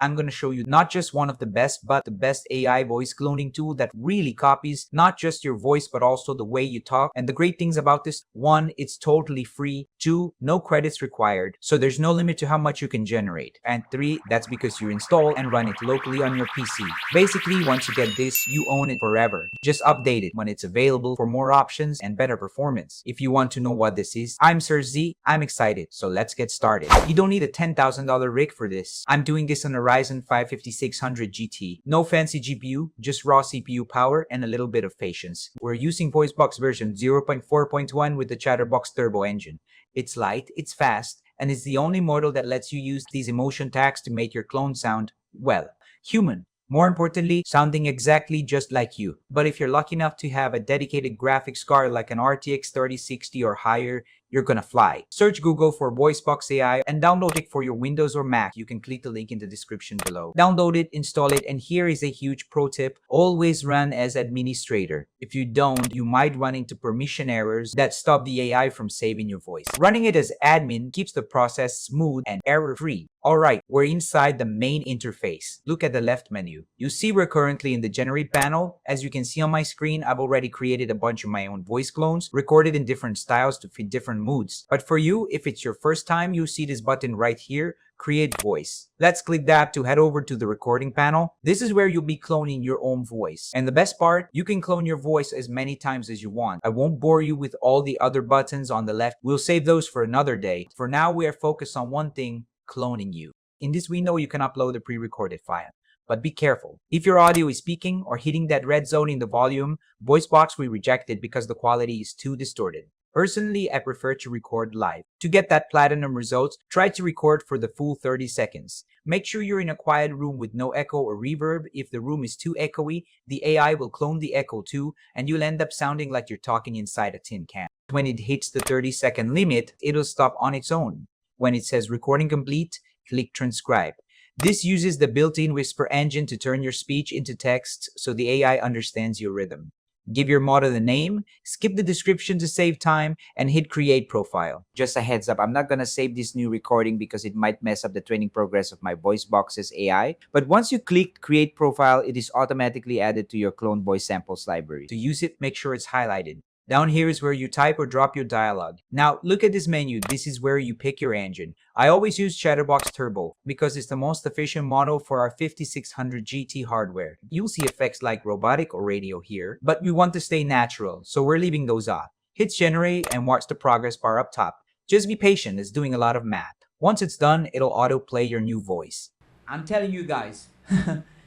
I'm going to show you not just one of the best, but the best AI voice cloning tool that really copies not just your voice, but also the way you talk. And the great things about this, 1, it's totally free. 2, no credits required. So there's no limit to how much you can generate. And 3, that's because you install and run it locally on your PC. Basically, once you get this, you own it forever. Just update it when it's available for more options and better performance. If you want to know what this is, I'm Sir Z. I'm excited. So let's get started. You don't need a $10,000 rig for this. I'm doing this on a Ryzen 5 5600 GT. No fancy GPU, just raw CPU power and a little bit of patience. We're using VoiceBox version 0.4.1 with the Chatterbox Turbo engine. It's light, it's fast, and it's the only model that lets you use these emotion tags to make your clone sound, well, human. More importantly, sounding exactly just like you. But if you're lucky enough to have a dedicated graphics card like an RTX 3060 or higher, you're gonna fly. Search Google for VoiceBox AI and download it for your Windows or Mac. You can click the link in the description below. Download it, install it, and here is a huge pro tip. Always run as administrator. If you don't, you might run into permission errors that stop the AI from saving your voice. Running it as admin keeps the process smooth and error-free. Alright, we're inside the main interface. Look at the left menu. You see we're currently in the generate panel. As you can see on my screen, I've already created a bunch of my own voice clones, recorded in different styles to fit different moods. But for you, if it's your first time, you see this button right here, Create Voice. Let's click that to head over to the recording panel. This is where you'll be cloning your own voice. And the best part, you can clone your voice as many times as you want. I won't bore you with all the other buttons on the left. We'll save those for another day. For now, we are focused on one thing, cloning you. In this window, you can upload a pre-recorded file. But be careful. If your audio is speaking or hitting that red zone in the volume, VoiceBox will reject it because the quality is too distorted. Personally, I prefer to record live. To get that platinum results, try to record for the full 30 seconds. Make sure you're in a quiet room with no echo or reverb. If the room is too echoey, the AI will clone the echo too, and you'll end up sounding like you're talking inside a tin can. When it hits the 30-second limit, it'll stop on its own. When it says recording complete, click transcribe. This uses the built-in whisper engine to turn your speech into text so the AI understands your rhythm. Give your model a name, skip the description to save time, and hit create profile. Just a heads up, I'm not gonna save this new recording because it might mess up the training progress of my VoiceBox's AI. But once you click create profile, it is automatically added to your clone voice samples library. To use it, make sure it's highlighted. Down here is where you type or drop your dialogue. Now, look at this menu. This is where you pick your engine. I always use Chatterbox Turbo because it's the most efficient model for our 5600 GT hardware. You'll see effects like robotic or radio here, but we want to stay natural, so we're leaving those off. Hit generate and watch the progress bar up top. Just be patient, it's doing a lot of math. Once it's done, it'll auto-play your new voice. I'm telling you guys,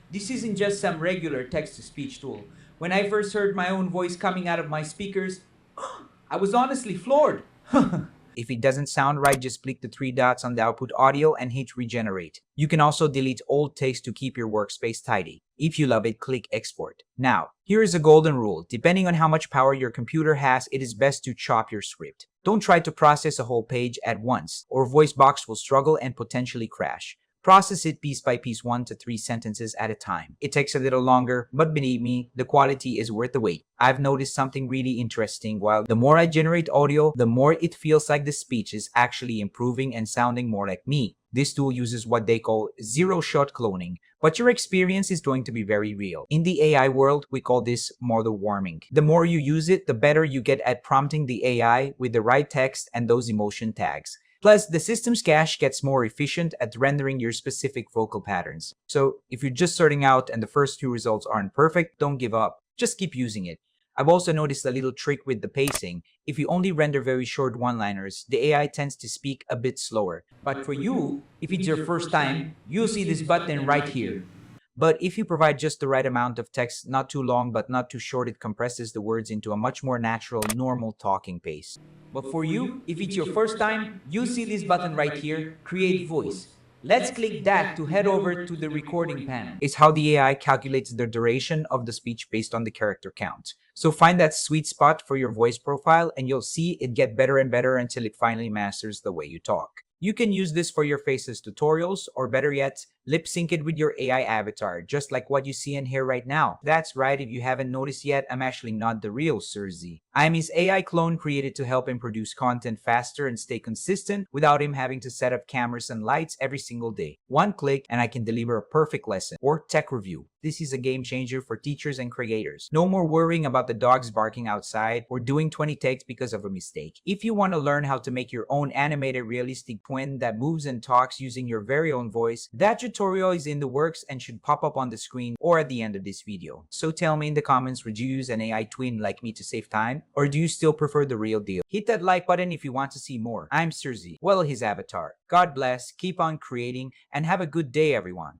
this isn't just some regular text-to-speech tool. When I first heard my own voice coming out of my speakers, I was honestly floored. If it doesn't sound right, just click the 3 dots on the output audio and hit regenerate. You can also delete old text to keep your workspace tidy. If you love it, click export. Now, here is a golden rule. Depending on how much power your computer has, it is best to chop your script. Don't try to process a whole page at once, or VoiceBox will struggle and potentially crash. Process it piece by piece, 1 to 3 sentences at a time. It takes a little longer, but believe me, the quality is worth the wait. I've noticed something really interesting. While the more I generate audio, the more it feels like the speech is actually improving and sounding more like me. This tool uses what they call zero-shot cloning, but your experience is going to be very real. In the AI world, we call this model warming. The more you use it, the better you get at prompting the AI with the right text and those emotion tags. Plus, the system's cache gets more efficient at rendering your specific vocal patterns. So, if you're just starting out and the first few results aren't perfect, don't give up. Just keep using it. I've also noticed a little trick with the pacing. If you only render very short one-liners, the AI tends to speak a bit slower. But for you, if it's your first time, you'll see this button right here. But if you provide just the right amount of text, not too long but not too short, it compresses the words into a much more natural, normal talking pace. But for you, if it's your first time, you'll see this button right here, Create Voice. Let's click that to head over to the recording panel. It's how the AI calculates the duration of the speech based on the character count. So find that sweet spot for your voice profile and you'll see it get better and better until it finally masters the way you talk. You can use this for your Faces tutorials, or better yet, Lip sync it with your AI avatar, just like what you see in here right now. That's right, if you haven't noticed yet, I'm actually not the real Cersei. I'm his AI clone created to help him produce content faster and stay consistent without him having to set up cameras and lights every single day. One click and I can deliver a perfect lesson or tech review. This is a game changer for teachers and creators. No more worrying about the dogs barking outside or doing 20 takes because of a mistake. If you want to learn how to make your own animated realistic twin that moves and talks using your very own voice, that tutorial is in the works and should pop up on the screen or at the end of this video. So tell me in the comments, would you use an AI twin like me to save time? Or do you still prefer the real deal? Hit that like button if you want to see more. I'm Cersei, well, his avatar. God bless, keep on creating, and have a good day everyone.